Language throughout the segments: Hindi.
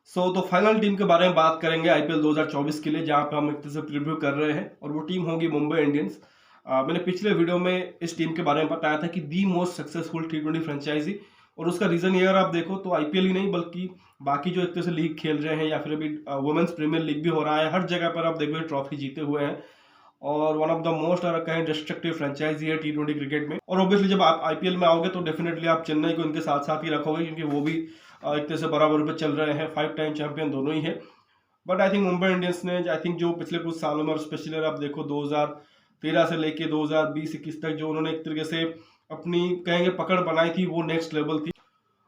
तो फाइनल टीम के बारे में बात करेंगे आईपीएल 2024 के लिए, जहां पे हम एक तरह से प्रीव्यू कर रहे हैं और वो टीम होगी मुंबई इंडियंस। मैंने पिछले वीडियो में इस टीम के बारे में बताया था कि दी मोस्ट सक्सेसफुल टी20 फ्रेंचाइजी, और उसका रीजन ये अगर आप देखो तो आईपीएल ही नहीं बल्कि बाकी जो एक तरह से लीग खेल रहे हैं या फिर अभी वुमेन्स प्रीमियर लीग भी हो रहा है, हर जगह पर आप देखो ट्रॉफी जीते हुए हैं और वन ऑफ द मोस्ट अगर कहें डिस्ट्रक्टिव फ्रेंचाइजी है टी20 क्रिकेट में। और ऑब्वियसली जब आप आईपीएल में आओगे तो डेफिनेटली आप चेन्नई को इनके साथ साथ ही रखोगे, क्योंकि वो भी एक तरह से बराबर पे चल रहे हैं, 5 टाइम चैंपियन दोनों ही है। But I think Mumbai Indians ने आई थिंक जो पिछले कुछ सालों में और स्पेशली अगर आप देखो 2013 से लेके 2020-21 तक जो उन्होंने एक तरीके से अपनी कहेंगे पकड़ बनाई थी, वो नेक्स्ट लेवल थी।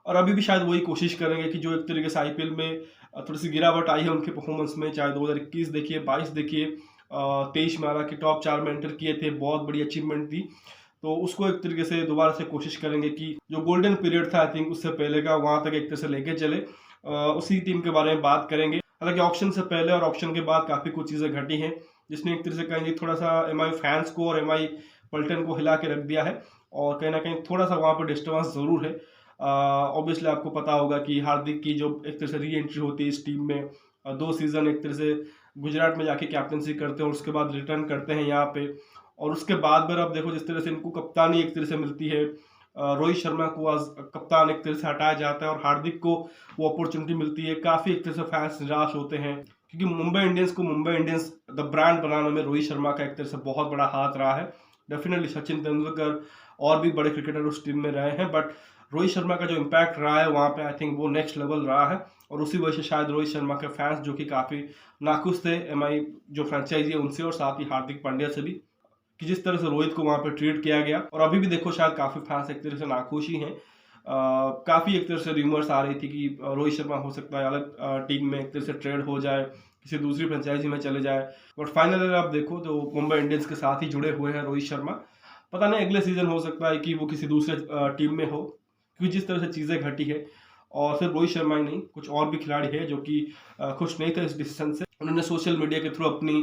और अभी भी शायद वही कोशिश करेंगे कि जो एक तरीके से आईपीएल में थोड़ी सी गिरावट आई है उनके परफॉर्मेंस में, चाहे 2021 देखिए, 22 देखिए, 23 में हालांकि टॉप 4 में एंटर किए थे, बहुत बड़ी अचीवमेंट थी। तो उसको एक तरीके से दोबारा से कोशिश करेंगे कि जो गोल्डन पीरियड था आई थिंक उससे पहले का वहां तक एक तरह से लेके चले। उसी टीम के बारे में बात करेंगे। हालांकि ऑप्शन से पहले और ऑप्शन के बाद काफी कुछ चीजें घटी हैं, जिसने एक तरह से कहेंगे थोड़ा सा एमआई फैंस को और एमआई पल्टन को हिला के रख दिया है, और कहीं ना कहीं थोड़ा सा वहां पर डिस्टर्बेंस जरूर है। ऑब्वियसली आपको पता होगा कि हार्दिक की जो एक तरह से री एंट्री होती है इस टीम में, 2 सीजन एक तरह से गुजरात में जाके कैप्टनसी करते हैं और उसके बाद रिटर्न करते हैं यहाँ पे, और उसके बाद फिर आप देखो जिस तरह से इनको कप्तानी एक तरह से मिलती है, रोहित शर्मा को आज कप्तान एक तरह से हटाया जाता है और हार्दिक को वो अपॉर्चुनिटी मिलती है। काफी एक तरह से फैंस निराश होते हैं, क्योंकि मुंबई इंडियंस को मुंबई इंडियंस द ब्रांड बनाने में रोहित शर्मा का एक तरह से बहुत बड़ा हाथ रहा है। डेफिनेटली सचिन तेंदुलकर और भी बड़े क्रिकेटर उस टीम में रहे हैं, बट रोहित शर्मा का जो इम्पैक्ट रहा है वहाँ पे आई थिंक वो नेक्स्ट लेवल रहा है। और उसी वजह से शायद रोहित शर्मा के फैंस जो कि काफी नाखुश थे एमआई जो फ्रेंचाइजी है उनसे, और साथ ही हार्दिक पांड्या से भी, कि जिस तरह से रोहित को वहां पे ट्रीट किया गया। और अभी भी देखो शायद काफी फैंस एक तरह से नाखुश ही हैं। काफी एक तरह से रूमर्स आ रही थी कि रोहित शर्मा हो सकता है अलग टीम में एक तरह से ट्रेड हो जाए, किसी दूसरी फ्रेंचाइजी में चले जाए। बट फाइनली आप देखो तो मुंबई इंडियंस के साथ ही जुड़े हुए हैं रोहित शर्मा। पता नहीं अगले सीजन हो सकता है कि वो किसी दूसरे टीम में हो, क्योंकि जिस तरह से चीजें घटी है। और सिर्फ रोहित शर्मा ही नहीं, कुछ और भी खिलाड़ी है जो कि खुश नहीं थे इस डिसीजन से। उन्होंने सोशल मीडिया के थ्रू अपनी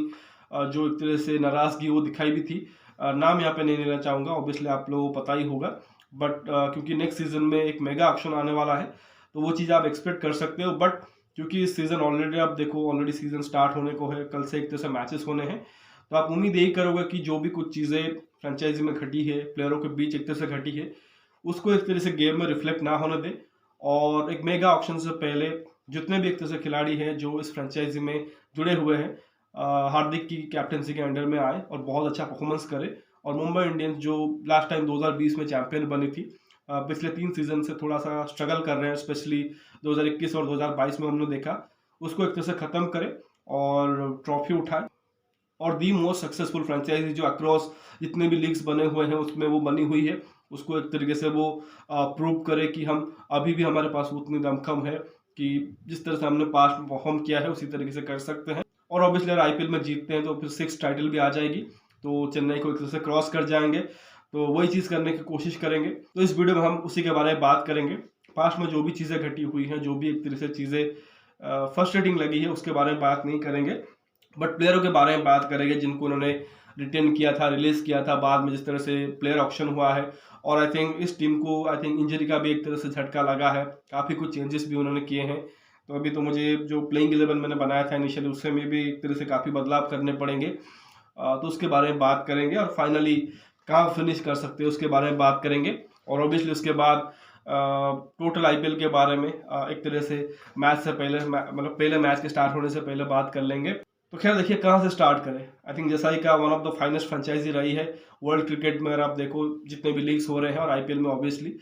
जो एक तरह से नाराजगी वो दिखाई भी थी। नाम यहाँ पे नहीं लेना चाहूंगा, ऑब्वियसली आप लोगों को पता ही होगा। बट क्योंकि नेक्स्ट सीजन में एक मेगा ऑक्शन आने वाला है, तो वो चीज़ आप एक्सपेक्ट कर सकते हो। बट क्योंकि इस सीजन ऑलरेडी आप देखो ऑलरेडी सीजन स्टार्ट होने को है, कल से एक तरह से मैचेस होने हैं, तो आप उम्मीद यही करोगे कि जो भी कुछ चीज़ें फ्रेंचाइजी में घटी है, प्लेयरों के बीच एक तरह से घटी है, उसको एक तरह से गेम में रिफ्लेक्ट ना होने दे। और एक मेगा ऑक्शन से पहले जितने भी एक तरह से खिलाड़ी हैं जो इस फ्रेंचाइजी में जुड़े हुए हैं, हार्दिक की कैप्टनसी के अंडर में आए और बहुत अच्छा परफॉर्मेंस करे। और मुंबई इंडियंस जो लास्ट टाइम 2020 में चैंपियन बनी थी, पिछले 3 सीजन से थोड़ा सा स्ट्रगल कर रहे हैं, स्पेशली 2021 और 2022 में हमने देखा, उसको एक तरह से खत्म करे और ट्रॉफी उठाए। और दी मोस्ट सक्सेसफुल फ्रेंचाइजी जो अक्रॉस जितने भी लीग्स बने हुए हैं उसमें वो बनी हुई है, उसको एक तरीके से वो प्रूव करे कि हम अभी भी हमारे पास उतनी दमखम है कि जिस तरह से हमने पास्ट में परफॉर्म किया है उसी तरीके से कर सकते हैं। और ऑब्वियसली अगर आईपीएल में जीतते हैं तो फिर 6 टाइटल भी आ जाएगी, तो चेन्नई को एक तरह से क्रॉस कर जाएंगे, तो वही चीज़ करने की कोशिश करेंगे। तो इस वीडियो में हम उसी के बारे में बात करेंगे। पास्ट में जो भी चीज़ें घटी हुई हैं, जो भी एक तरह से चीज़ें फ्रस्ट्रेटिंग लगी है, उसके बारे में बात नहीं करेंगे, बट प्लेयरों के बारे में बात करेंगे जिनको उन्होंने रिटेन किया था, रिलीज किया था बाद में, जिस तरह से प्लेयर ऑप्शन हुआ है। और आई थिंक इस टीम को आई थिंक इंजरी का भी एक तरह से झटका लगा है, काफ़ी कुछ चेंजेस भी उन्होंने किए हैं। तो अभी तो मुझे जो प्लेइंग 11 मैंने बनाया था इनिशियली, उससे में भी एक तरह से काफ़ी बदलाव करने पड़ेंगे, तो उसके बारे में बात करेंगे। और फाइनली कहाँ फिनिश कर सकते हैं उसके बारे में बात करेंगे। और ऑब्वियसली उसके बाद टोटल आईपीएल के बारे में एक तरह से मैच से पहले, मतलब पहले मैच के स्टार्ट होने से पहले बात कर लेंगे। तो खैर देखिए कहाँ से स्टार्ट करें। आई थिंक जैसा ही कहा, one of the finest franchisee रही है वर्ल्ड क्रिकेट में। अगर आप देखो जितने भी लीग्स हो रहे हैं और आईपीएल में, ऑब्वियसली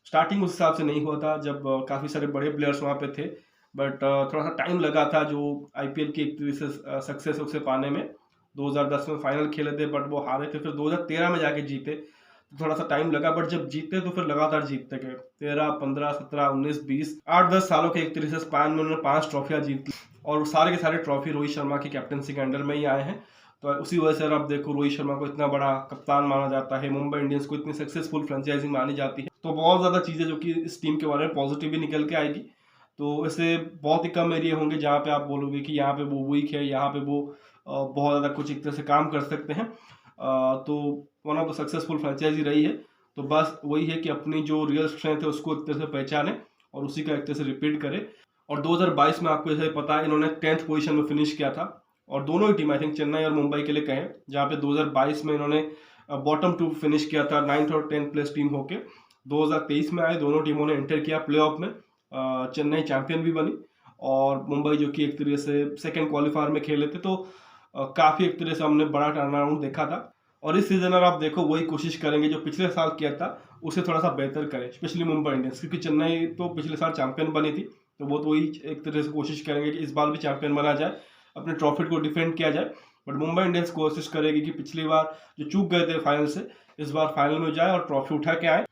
स्टार्टिंग उस हिसाब से नहीं हुआ था जब काफ़ी सारे बड़े प्लेयर्स वहाँ पे थे, बट थोड़ा सा टाइम लगा था जो आईपीएल की एक तरह से सक्सेस उसे पाने में। 2010 में फाइनल खेले थे बट वो हारे थे, फिर 2013 में जाके जीते, तो थोड़ा सा टाइम लगा, बट जब जीते तो फिर लगातार जीतते गए। 13, 15, 17, 19, 20, 8-10 सालों के एक तरह से स्पैन में उन्होंने 5 ट्रॉफियां जीत ली, और सारे के सारे ट्रॉफी रोहित शर्मा की कैप्टनसी के अंडर में ही आए हैं। तो उसी वजह से आप देखो रोहित शर्मा को इतना बड़ा कप्तान माना जाता है, मुंबई इंडियंस को इतनी सक्सेसफुल फ्रेंचाइजी मानी जाती है। तो बहुत ज़्यादा चीज़ें जो कि इस टीम के बारे में पॉजिटिव भी निकल के आएगी। तो ऐसे बहुत ही कम एरिया होंगे जहाँ पे आप बोलोगे कि यहाँ पे वो वीक है, यहाँ पे वो बहुत ज़्यादा कुछ एक तरह से काम कर सकते हैं। तो one of the successful franchisee रही है। तो बस वही है कि अपनी जो रियल स्ट्रेंथ है उसको एक तरह से पहचाने और उसी का एक तरह से रिपीट करे। और 2022 में आपको जैसे पता है इन्होंने 10th पोजीशन में फिनिश किया था। और दोनों ही टीम आई थिंक चेन्नई और मुंबई के लिए कहें, जहाँ पे 2022 में इन्होंने बॉटम 2 फिनिश किया था 9th और 10th प्लेस टीम होके। 2023 में आए, दोनों टीमों ने एंटर किया प्लेऑफ में। चेन्नई चैंपियन भी बनी और मुंबई जो कि एक तरीके से सेकेंड क्वालिफायर में खेले थे, तो काफ़ी एक तरह से हमने बड़ा टर्न अराउंड देखा था। और इस सीजन अगर आप देखो वही कोशिश करेंगे जो पिछले साल किया था उसे थोड़ा सा बेहतर करें, स्पेशली मुंबई इंडियंस, क्योंकि चेन्नई तो पिछले साल चैंपियन बनी थी, तो वो तो वही एक तरह से कोशिश करेंगे कि इस बार भी चैंपियन बना जाए, अपने ट्रॉफी को डिफेंड किया जाए। बट मुंबई इंडियंस कोशिश करेगी कि पिछली बार जो चूक गए थे फाइनल से, इस बार फाइनल में जाए और ट्रॉफी उठा के आए।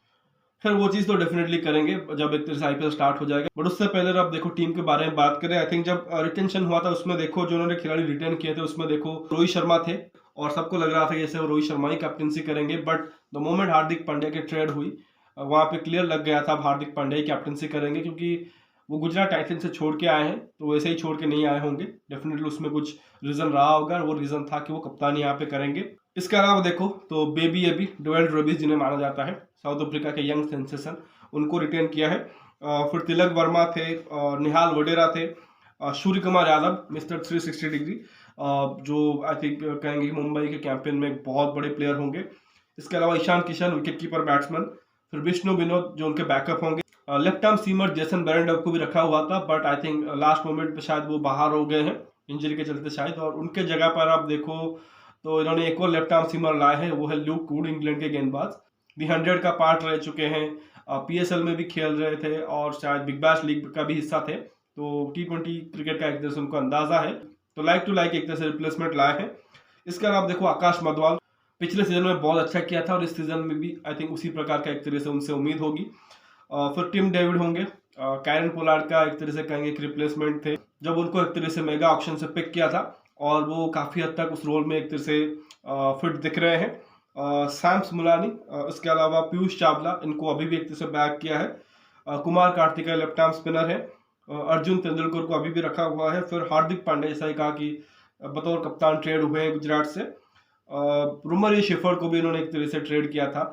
फिर वो चीज़ तो डेफिनेटली करेंगे जब एक तरह से आईपीएल स्टार्ट हो जाएगा। बट उससे पहले अब देखो टीम के बारे में बात करें, आई थिंक जब रिटेंशन हुआ था उसमें देखो जो उन्होंने खिलाड़ी रिटेन किए थे उसमें देखो रोहित शर्मा थे, और सबको लग रहा था जैसे वो रोहित शर्मा ही कैप्टनसी करेंगे। But the moment Hardik Pandya की ट्रेड हुई, वहां पे क्लियर लग गया था हार्दिक पांड्या ही कैप्टनसी करेंगे, क्योंकि वो गुजरात टाइटंस से छोड़ के आए हैं, तो वैसे ही छोड़ के नहीं आए होंगे। डेफिनेटली उसमें कुछ रीजन रहा होगा, और वो रीजन था कि वो कप्तान यहाँ पे करेंगे। इसके अलावा देखो तो बेबी एबी डोएल रबीज जिन्हें माना जाता है साउथ अफ्रीका के यंग सेंसेशन, उनको रिटेन किया है। फिर तिलक वर्मा थे, निहाल वडेरा थे, सूर्य कुमार यादव मिस्टर 360 डिग्री, जो आई थिंक कहेंगे कि मुंबई के कैंपेन में एक बहुत बड़े प्लेयर होंगे। इसके अलावा Ishan Kishan wicket keeper batsman, फिर विष्णु विनोद जो उनके बैकअप होंगे। Left arm seamer Jason Behrendorff को भी रखा हुआ था, but I think last moment पे शायद वो बाहर हो गए हैं इंजरी के चलते शायद, और उनके जगह पर आप देखो तो इन्होंने एक और लेफ्ट आर्म सीमर लाए हैं, वो है ल्यूक वुड, इंग्लैंड के गेंदबाज, दी 100 का पार्ट रह चुके हैं, पीएसएल में भी खेल रहे थे और शायद बिग बैश लीग का भी हिस्सा थे, तो T20 क्रिकेट का एक तरह से उनको अंदाजा है, तो लाइक टू लाइक एक तरह से रिप्लेसमेंट लाए हैं। इसके अलावा देखो आकाश मधवाल पिछले सीजन में बहुत अच्छा किया था, और इस सीजन में भी आई थिंक उसी प्रकार का एक तरह से उनसे उम्मीद होगी। फिर टिम डेविड होंगे, कैरन पोलार्ड का एक तरह से कहेंगे कि रिप्लेसमेंट थे, जब उनको एक तरह से मेगा ऑप्शन से पिक किया था, और वो काफ़ी हद तक उस रोल में एक तरह से फिट दिख रहे हैं। सैम्स मुलानी, इसके अलावा पीयूष चावला, इनको अभी भी एक तरह से बैक किया है। Kumar Kartikeya left arm spinner है। अर्जुन तेंदुलकर को अभी भी रखा हुआ है। फिर हार्दिक पांड्या, जैसा ही कहा कि बतौर कप्तान ट्रेड हुए हैं गुजरात से। रुमर शेफर्ड को भी इन्होंने एक तरह से ट्रेड किया था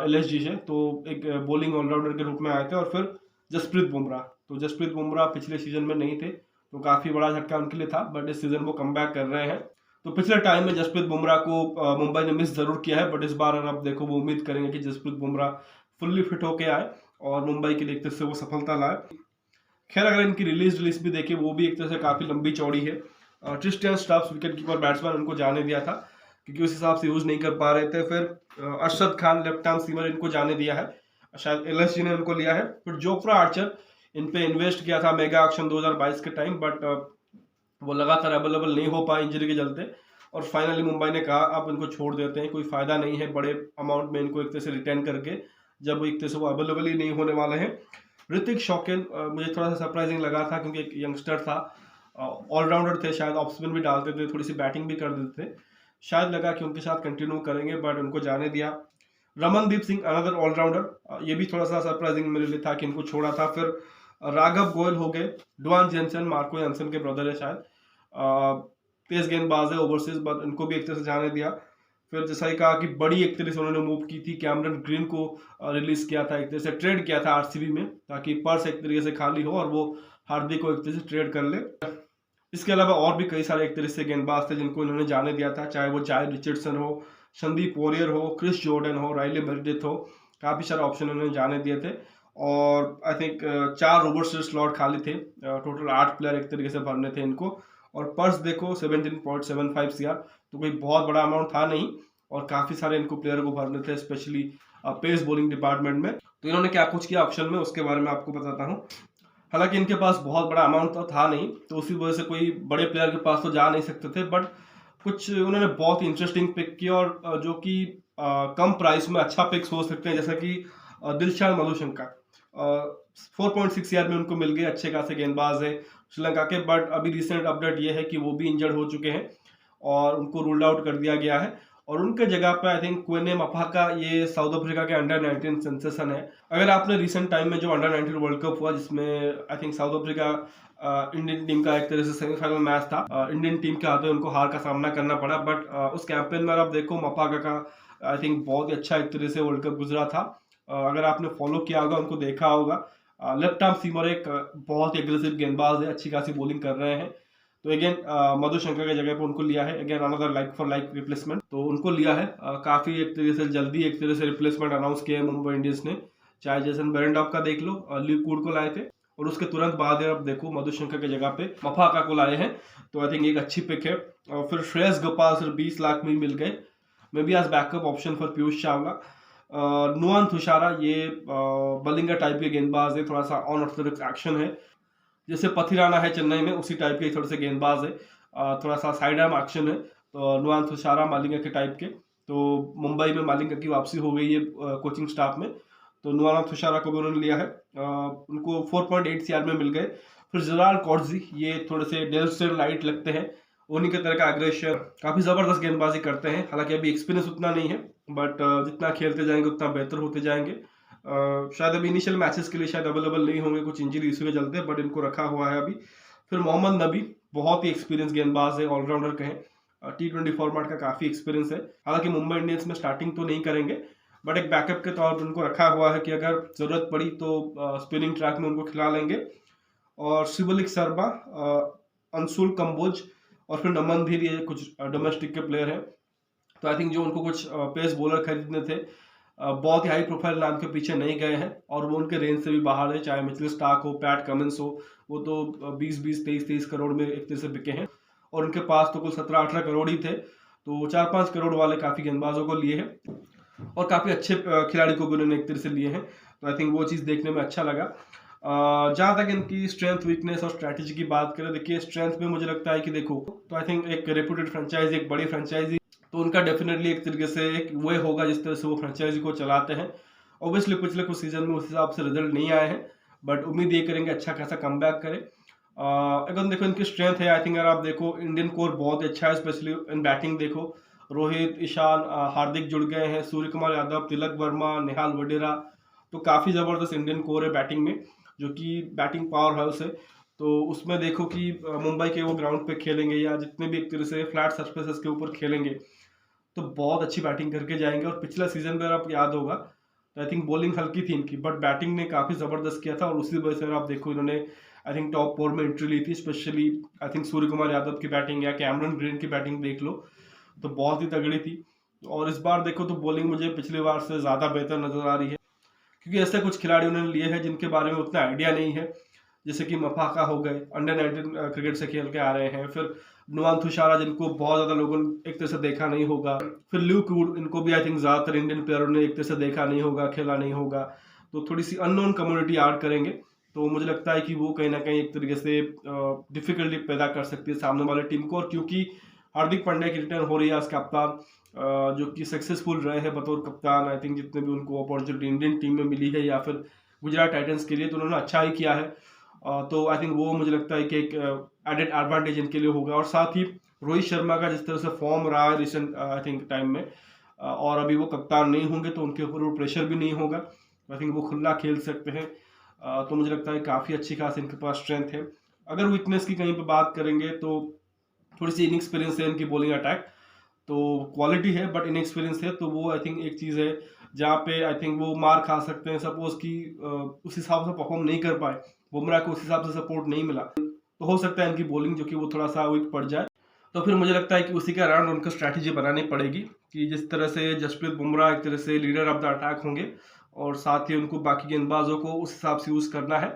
LSG से, तो एक बॉलिंग ऑलराउंडर के रूप में आए थे। और फिर जसप्रीत बुमराह, तो जसप्रीत बुमराह पिछले सीजन में नहीं थे, तो काफ़ी बड़ा झटका उनके लिए था, बट इस सीजन वो कम बैक कर रहे हैं। तो पिछले टाइम में जसप्रीत बुमराह को मुंबई ने मिस जरूर किया है, बट इस बार अब देखो वो उम्मीद करेंगे कि जसप्रीत बुमराह फुल्ली फिट होके आए और मुंबई के लिए एक तरह से वो सफलता लाए। खैर अगर इनकी रिलीज भी देखिए, वो भी एक तरह से काफ़ी लंबी चौड़ी है। ट्रिस्टियन स्टब्स विकेट कीपर बैट्समैन, उनको जाने दिया था क्योंकि उस हिसाब से यूज नहीं कर पा रहे थे। फिर Arshad Khan left arm seamer, इनको जाने दिया है, शायद LSG ने उनको लिया है। फिर जोफ्रा आर्चर, इन पे इन्वेस्ट किया था मेगा ऑक्शन 2022 के टाइम, बट वो लगातार अवेलेबल नहीं हो पाए इंजरी के चलते, और फाइनली मुंबई ने कहा अब इनको छोड़ देते हैं, कोई फायदा नहीं है बड़े अमाउंट में इनको एक तरह से रिटर्न करके, जब एक तरह से वो अवेलेबल ही नहीं होने वाले हैं। ऋतिक शौकीन मुझे थोड़ा सा सरप्राइजिंग लगा था, क्योंकि एक यंगस्टर था, ऑलराउंडर थे, शायद ऑफ स्पिन भी डालते थे, थोड़ी सी बैटिंग भी कर देते थे, शायद लगा कि उनके साथ कंटिन्यू करेंगे, बट उनको जाने दिया। रमनदीप सिंह अनदर ऑलराउंडर, ये भी थोड़ा सा सरप्राइजिंग मेरे लिए था कि इनको छोड़ा था। फिर राघव गोयल हो गए, डुआन जेनसन, मार्को जेनसन के ब्रदर है शायद, तेज गेंदबाज है ओवरसीज, बट इनको भी एक तरह से जाने दिया। फिर जैसा ही कहा कि बड़ी एक तरह से उन्होंने मूव की थी, कैमरन ग्रीन को रिलीज किया था, एक तरह से ट्रेड किया था RCB में, ताकि पर्स एक तरीके से खाली हो और वो हार्दिक को एक तरह से ट्रेड कर ले। इसके अलावा और भी कई सारे एक तरह से गेंदबाज थे जिनको इन्होंने जाने दिया था, चाहे वो जाय रिचर्डसन हो, संदीप वॉरियर हो, क्रिस जॉर्डन हो, राइले मेरिडिथ हो, काफ़ी सारे ऑप्शन उन्होंने जाने दिए थे। और आई थिंक 4 रोबोट स्लॉट खाली थे, टोटल 8 प्लेयर एक तरीके से भरने थे इनको। और पर्स देखो 17.75 CR, तो कोई बहुत बड़ा अमाउंट था नहीं, और काफ़ी सारे इनको प्लेयर को भरने थे, स्पेशली पेस बॉलिंग डिपार्टमेंट में। तो इन्होंने क्या कुछ किया ऑप्शन में, उसके बारे में आपको बताता हूँ। हालांकि इनके पास बहुत बड़ा अमाउंट तो था नहीं, तो उसी वजह से कोई बड़े प्लेयर के पास तो जा नहीं सकते थे, बट कुछ उन्होंने बहुत इंटरेस्टिंग पिक किया, और जो कि कम प्राइस में अच्छा पिक्स हो सकते हैं, जैसा कि दिलशान मधुशंका 4.6 CR में उनको मिल गए, अच्छे खासे गेंदबाज है श्रीलंका के, बट अभी रिसेंट अपडेट ये है कि वो भी इंजर्ड हो चुके हैं और उनको रूल्ड आउट कर दिया गया है, और उनके जगह पे आई थिंक क्वेने मपाका, ये साउथ अफ्रीका के अंडर 19 सेंसेशन है। अगर आपने रिसेंट टाइम में जो अंडर 19 वर्ल्ड कप हुआ, जिसमें I think south Africa Indian team का एक तरह से सेमीफाइनल मैच था, इंडियन टीम के हाथों उनको हार का सामना करना पड़ा, बट उस कैंपेन में आप देखो मपाका का आई थिंक बहुत ही अच्छा एक तरह से वर्ल्ड कप गुजरा था। अगर आपने फॉलो किया होगा, उनको देखा होगा, लेफ्ट आर्म सीमर एक बहुत ही एग्रेसिव गेंदबाज है, अच्छी खासी बॉलिंग कर रहे हैं। तो अगेन मधुशंकर की जगह पे उनको लिया है, again another like for like replacement, तो उनको लिया है। काफी एक तरह से जल्दी एक तरह से रिप्लेसमेंट अनाउंस किया है मुंबई इंडियंस ने। चाहे जेसन बेरेंडॉफ का देख लो, ल्यू कूड को लाए थे, और उसके तुरंत बाद अब देखो मधुशंकर की जगह पे मफाका को लाए हैं। तो आई थिंक एक अच्छी पिक है। और फिर श्रेयस गोपाल सिर्फ 20 लाख में मिल गए, maybe as backup option for Piyush Chawla. Nuwan Thushara, ये बलिंगा टाइप के गेंदबाज है, थोड़ा सा अनऑर्थोडॉक्स एक्शन है, जैसे पथिराना है चेन्नई में, उसी टाइप के थोड़े से गेंदबाज है। थोड़ा सा साइड आर्म एक्शन है। तो नुआन तुषारा मालिंगा के टाइप के। तो मुंबई में मालिंगा की वापसी हो गई है कोचिंग स्टाफ में, तो नुआन तुषारा को भी उन्होंने लिया है। उनको 4.8 सीआर में मिल गए। फिर जराल कॉर्जी, ये थोड़े से डेल्स्टर लाइट लगते हैं, उन्हीं के तरह का अग्रेशन, काफी जबरदस्त गेंदबाजी करते हैं। हालांकि अभी एक्सपीरियंस उतना नहीं है, बट जितना खेलते जाएंगे उतना बेहतर होते जाएंगे। शायद अभी इनिशियल मैचेस के लिए शायद अवेलेबल नहीं होंगे, कुछ इंजरी इशू के चलते, बट इनको रखा हुआ है अभी। फिर मोहम्मद नबी, बहुत ही एक्सपीरियंस गेंदबाज है, ऑलराउंडर कहें, T20 फॉर्मेट का काफी एक्सपीरियंस है। हालांकि मुंबई इंडियंस में स्टार्टिंग तो नहीं करेंगे, बट एक बैकअप के तौर पर उनको रखा हुआ है कि अगर जरूरत पड़ी तो स्पिनिंग ट्रैक में उनको खिला लेंगे। और शिवलिक शर्मा, अंशुल कंबोज, और फिर नमन धीर, ये कुछ डोमेस्टिक के प्लेयर हैं। तो आई थिंक जो उनको कुछ पेस बॉलर खरीदने थे, बहुत ही हाई प्रोफाइल नाम के पीछे नहीं गए हैं, और वो उनके रेंज से भी बाहर है। चाहे मिचेल स्टार्क हो, पैट कमिंस हो, वो तो 20-20, 23-23 करोड़ में एक तरह से बिके हैं, और उनके पास तो कुल 17-18 करोड़ ही थे। तो 4-5 करोड़ वाले काफी गेंदबाजों को लिए हैं, और काफी अच्छे खिलाड़ी को भी उन्होंने एक तरह से लिए हैं। तो आई थिंक वो चीज देखने में अच्छा लगा। जहां तक इनकी स्ट्रेंथ, वीकनेस और स्ट्रैटेजी की बात करें, देखिए स्ट्रेंथ में मुझे लगता है कि देखो, तो आई थिंक एक रेप्यूटेड फ्रेंचाइजी, एक बड़ी फ्रेंचाइजी, तो उनका डेफिनेटली एक तरीके से एक वे होगा जिस तरह से वो फ्रेंचाइजी को चलाते हैं। ऑब्वियसली पिछले कुछ सीजन में उस हिसाब से रिजल्ट नहीं आए हैं, बट उम्मीद ये करेंगे अच्छा खासा कमबैक करें। अगर देखो इनकी स्ट्रेंथ है, आई थिंक अगर आप देखो इंडियन कोर बहुत अच्छा है, स्पेशली इन बैटिंग देखो, रोहित, ईशान, हार्दिक जुड़ गए हैं, सूर्य कुमार यादव, तिलक वर्मा, निहाल वडेरा, तो काफी जबरदस्त इंडियन कोर है बैटिंग में, जो कि बैटिंग पावर हाउस है। तो उसमें देखो कि मुंबई के वो ग्राउंड पे खेलेंगे या जितने भी एक तरह से फ्लैट सर्फेसेस के ऊपर खेलेंगे, तो बहुत अच्छी बैटिंग करके जाएंगे। और पिछला सीजन में आप याद होगा, तो आई थिंक बॉलिंग हल्की थी इनकी, बट बैटिंग ने काफी जबरदस्त किया था, और उसी वजह से आप देखो इन्होंने आई थिंक टॉप 4 में एंट्री ली थी। Specially I think Surya Kumar Yadav की बैटिंग या कैमरन ग्रीन की बैटिंग देख लो, तो बहुत ही तगड़ी थी। और इस बार देखो तो बॉलिंग मुझे पिछली बार से ज्यादा बेहतर नजर आ रही है, क्योंकि ऐसे कुछ खिलाड़ी उन्होंने लिए हैं जिनके बारे में उतना आइडिया नहीं है, जैसे कि मफाका हो गए, अंडर 19 क्रिकेट से खेल के आ रहे हैं। फिर नुआन तुषारा, जिनको बहुत ज्यादा लोगों ने एक तरह से देखा नहीं होगा। फिर ल्यू कूड, इनको भी आई थिंक ज्यादातर इंडियन प्लेयरों ने एक तरह से देखा नहीं होगा, खेला नहीं होगा, तो थोड़ी सी अननोन कम्युनिटी ऐड करेंगे। तो मुझे लगता है कि वो कहीं ना कहीं एक तरीके से डिफिकल्टी पैदा कर सकती है सामने वाले टीम को। और क्योंकि हार्दिक पांड्या की रिटर्न हो रही है, कप्तान जो कि सक्सेसफुल रहे हैं बतौर कप्तान, आई थिंक जितने भी उनको अपॉर्चुनिटी इंडियन टीम में मिली है या फिर गुजरात टाइटंस के लिए, तो उन्होंने अच्छा ही किया है। तो आई थिंक वो मुझे लगता है कि एक एडेड एडवांटेज इनके लिए होगा। और साथ ही रोहित शर्मा का जिस तरह से फॉर्म रहा है रिसेंट आई थिंक टाइम में, और अभी वो कप्तान नहीं होंगे तो उनके ऊपर वो प्रेशर भी नहीं होगा, आई थिंक वो खुला खेल सकते हैं। तो मुझे लगता है काफ़ी अच्छी खास इनके पास स्ट्रेंथ है। अगर वीकनेस की कहीं पर बात करेंगे तो थोड़ी सी इनएक्सपीरियंस है इनकी बॉलिंग अटैक, तो क्वालिटी है बट इनएक्सपीरियंस है, तो वो आई थिंक एक चीज़ है जहाँ पे आई थिंक वो मार खा सकते हैं। सपोज कि उस हिसाब से परफॉर्म नहीं कर पाए, बुमराह को उस हिसाब से सपोर्ट नहीं मिला, तो हो सकता है इनकी बॉलिंग जो कि वो थोड़ा सा वीक पड़ जाए। तो फिर मुझे लगता है कि उसी के अराउंड उनको स्ट्रैटेजी बनानी पड़ेगी, कि जिस तरह से जसप्रीत बुमराह एक तरह से लीडर ऑफ द अटैक होंगे, और साथ ही उनको बाकी गेंदबाजों को उस हिसाब से यूज़ करना है।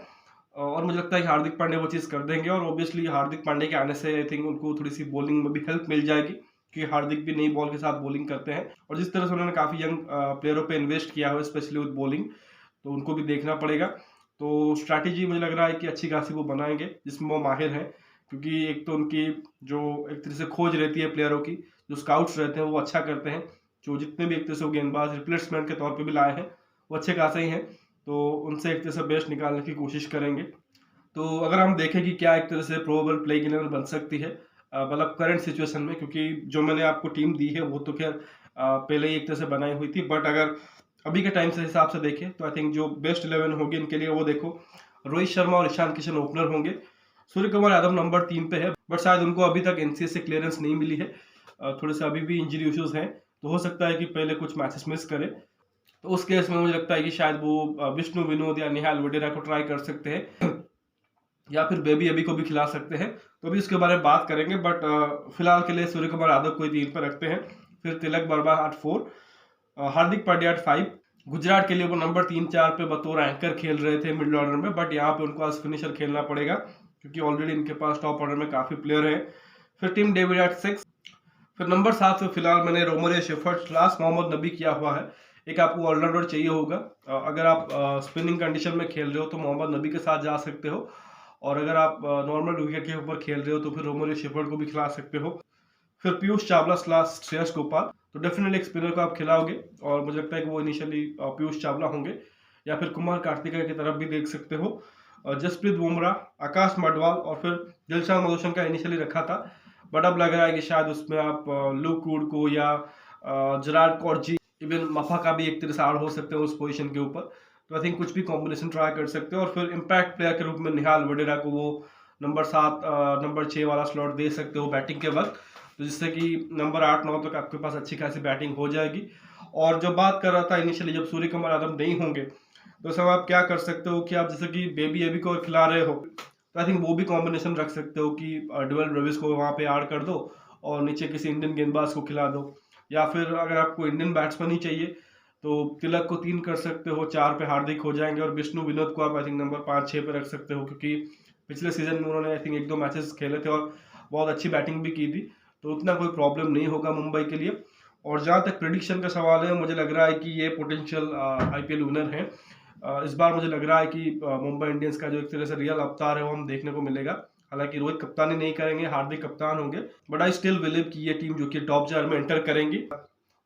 और मुझे लगता है कि हार्दिक पांड्या वो चीज़ कर देंगे, और ऑब्वियसली हार्दिक पांड्या के आने से आई थिंक उनको थोड़ी सी बॉलिंग में भी हेल्प मिल जाएगी, क्योंकि हार्दिक भी नई बॉल के साथ बॉलिंग करते हैं, और जिस तरह से उन्होंने काफ़ी यंग प्लेयरों पे इन्वेस्ट किया है स्पेशली विद बॉलिंग, तो उनको भी देखना पड़ेगा। तो स्ट्रैटेजी मुझे लग रहा है कि अच्छी खासी वो बनाएंगे, जिसमें वो माहिर हैं, क्योंकि एक तो उनकी जो एक तरह से खोज रहती है प्लेयरों की, जो स्काउट्स रहते हैं वो अच्छा करते हैं, जो जितने भी एक तरह से वो गेंदबाज रिप्लेसमेंट के तौर पे भी लाए हैं वो अच्छे खासे ही हैं, तो उनसे एक तरह से बेस्ट निकालने की कोशिश करेंगे। तो अगर हम देखें कि क्या एक तरह से प्रोबेबल प्लेइंग 11 बन सकती है मतलब करंट सिचुएशन में, क्योंकि जो मैंने आपको टीम दी है वो तो खैर पहले ही एक तरह से बनाई हुई थी, बट अगर अभी के टाइम से हिसाब से देखें तो आई थिंक जो बेस्ट 11 होगी इनके लिए, वो देखो रोहित शर्मा और ईशान किशन ओपनर होंगे, सूर्य कुमार यादव नंबर 3 पे है, बट शायद उनको अभी तक एनसीए से क्लियरेंस नहीं मिली है, थोड़े से अभी भी इंजरी इश्यूज हैं, तो हो सकता है कि पहले कुछ मैचेस मिस करे। तो उस केस में मुझे लगता है कि शायद वो विष्णु विनोद या निहाल वडेरा को ट्राई कर सकते हैं या फिर बेबी अभी को भी खिला सकते हैं। तो अभी उसके बारे में बात करेंगे, बट फिलहाल के लिए सूर्य कुमार यादव को 3 पर रखते हैं, फिर तिलक वर्मा एट 4, हार्दिक पांड्या एट 5। गुजरात के लिए वो नंबर 3-4 पे बतौर एंकर खेल रहे थे मिडिल ऑर्डर में, बट यहाँ पे उनको आज फिनिशर खेलना पड़ेगा क्योंकि ऑलरेडी इनके पास टॉप ऑर्डर में काफी प्लेयर है। फिर टीम डेविड एट 6। फिर नंबर 7 पे फिलहाल मैंने रोमरियो शेफर्ड / मोहम्मद नबी किया हुआ है। एक आपको ऑलराउंडर चाहिए होगा, अगर आप स्पिनिंग कंडीशन में खेल रहे हो तो मोहम्मद नबी के साथ जा सकते हो, और अगर आप नॉर्मल विकेट के ऊपर खेल रहे हो तो फिर रोमरियो शेफर्ड को भी खिला सकते हो। फिर पीयूष चावला / श्रेयस गोपाल, तो डेफिनेटली एक स्पिनर को आप खिलाओगे, और मुझे लगता है कि वो इनिशियली पीयूष चावला होंगे, या फिर कुमार कार्तिकेय की तरफ भी देख सकते हो। जसप्रीत बुमराह, आकाश मडवाल और फिर दिलशान मधुशन का इनिशियली रखा था, बट अब लग रहा है कि शायद उसमें आप लुक वुड को या जरार्ड कॉर्जी, इवन मफा का भी एक तरह से आड़ हो सकते हो उस पोजीशन के ऊपर। तो आई थिंक कुछ भी कॉम्बिनेशन ट्राई कर सकते हो, और फिर इम्पैक्ट प्लेयर के रूप में निहाल वडेरा को वो नंबर 7 नंबर 6 वाला स्लॉट दे सकते हो बैटिंग के वक्त, तो जिससे कि नंबर 8-9 तक आपके पास अच्छी खासी बैटिंग हो जाएगी। और जो बात कर रहा था इनिशियली, जब सूर्य कुमार यादव नहीं होंगे तो सब आप क्या कर सकते हो कि आप जैसे कि बेबी अभी को खिला रहे हो, तो आई थिंक वो भी कॉम्बिनेशन रख सकते हो कि डुअल ब्रेविस को वहाँ पे ऐड कर दो और नीचे किसी इंडियन गेंदबाज को खिला दो, या फिर अगर आपको इंडियन बैट्समैन ही चाहिए तो तिलक को 3 कर सकते हो, 4 पे हार्दिक हो जाएंगे, और विष्णु विनोद को आप आई थिंक नंबर 5-6 पे रख सकते हो, क्योंकि पिछले सीजन में उन्होंने आई थिंक 1-2 मैचेस खेले थे और बहुत अच्छी बैटिंग भी की थी, तो उतना कोई प्रॉब्लम नहीं होगा मुंबई के लिए। और जहाँ तक प्रेडिक्शन का सवाल है, मुझे लग रहा है कि ये पोटेंशियल आईपीएल विनर है। इस बार मुझे लग रहा है कि मुंबई इंडियंस का जो एक तरह से रियल अवतार है वो हम देखने को मिलेगा। हालांकि रोहित कप्तानी नहीं करेंगे, हार्दिक कप्तान होंगे, बट आई स्टिल बिलीव कि ये टीम जो कि टॉप 4 में एंटर करेंगी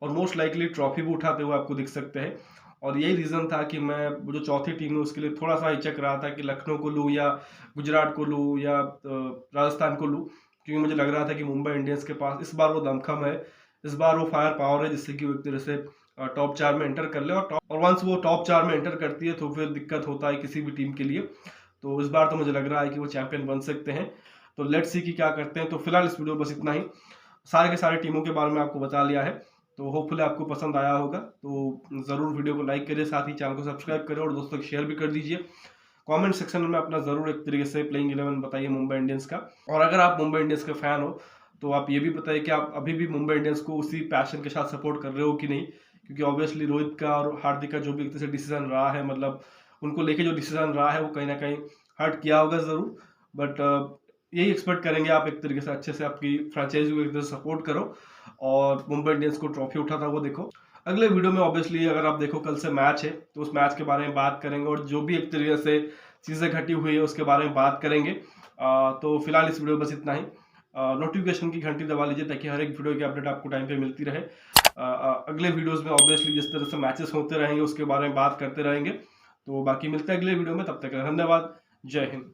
और मोस्ट लाइकली ट्रॉफी भी उठाते हुए आपको दिख सकते हैं। और यही रीज़न था कि मैं जो चौथी टीम है उसके लिए थोड़ा सा हिचक रहा था कि लखनऊ को लूँ या गुजरात को लूँ या राजस्थान को लूँ, क्योंकि मुझे लग रहा था कि मुंबई इंडियंस के पास इस बार वो दमखम है, इस बार वो फायर पावर है, जिससे कि वो एक तरह से टॉप 4 में एंटर कर ले, और वंस वो टॉप 4 में एंटर करती है तो फिर दिक्कत होता है किसी भी टीम के लिए। तो इस बार तो मुझे लग रहा है कि वो चैंपियन बन सकते हैं, तो लेट्स सी कि क्या करते हैं। तो फिलहाल इस वीडियो बस इतना ही, सारे के सारे टीमों के बारे में आपको बता लिया है, तो होपफुली आपको पसंद आया होगा। तो ज़रूर वीडियो को लाइक करिए, साथ ही चैनल को सब्सक्राइब करें और दोस्तों को शेयर भी कर दीजिए। कमेंट सेक्शन में अपना ज़रूर एक तरीके से प्लेइंग 11 बताइए मुंबई इंडियंस का, और अगर आप मुंबई इंडियंस के फैन हो तो आप ये भी बताइए कि आप अभी भी मुंबई इंडियंस को उसी पैशन के साथ सपोर्ट कर रहे हो कि नहीं, क्योंकि ऑब्वियसली रोहित का और हार्दिक का जो भी एक तरह से डिसीजन रहा है, मतलब उनको लेके जो डिसीजन रहा है वो कहीं ना कहीं हर्ट किया होगा ज़रूर, बट यही एक्सपेक्ट करेंगे आप एक तरीके से अच्छे से आपकी फ्रेंचाइजी को एक तरह से सपोर्ट करो और मुंबई इंडियंस को ट्रॉफी उठाता वो देखो। अगले वीडियो में ऑब्वियसली अगर आप देखो कल से मैच है तो उस मैच के बारे में बात करेंगे, और जो भी एक तरीके से चीज़ें घटी हुई है उसके बारे में बात करेंगे। तो फिलहाल इस वीडियो में बस इतना ही। नोटिफिकेशन की घंटी दबा लीजिए ताकि हर एक वीडियो की अपडेट आपको टाइम पे मिलती रहे। अगले वीडियोस में ऑब्वियसली जिस तरह से मैचेस होते रहेंगे उसके बारे में बात करते रहेंगे। तो बाकी मिलते हैं अगले वीडियो में, तब तक धन्यवाद, जय हिंद।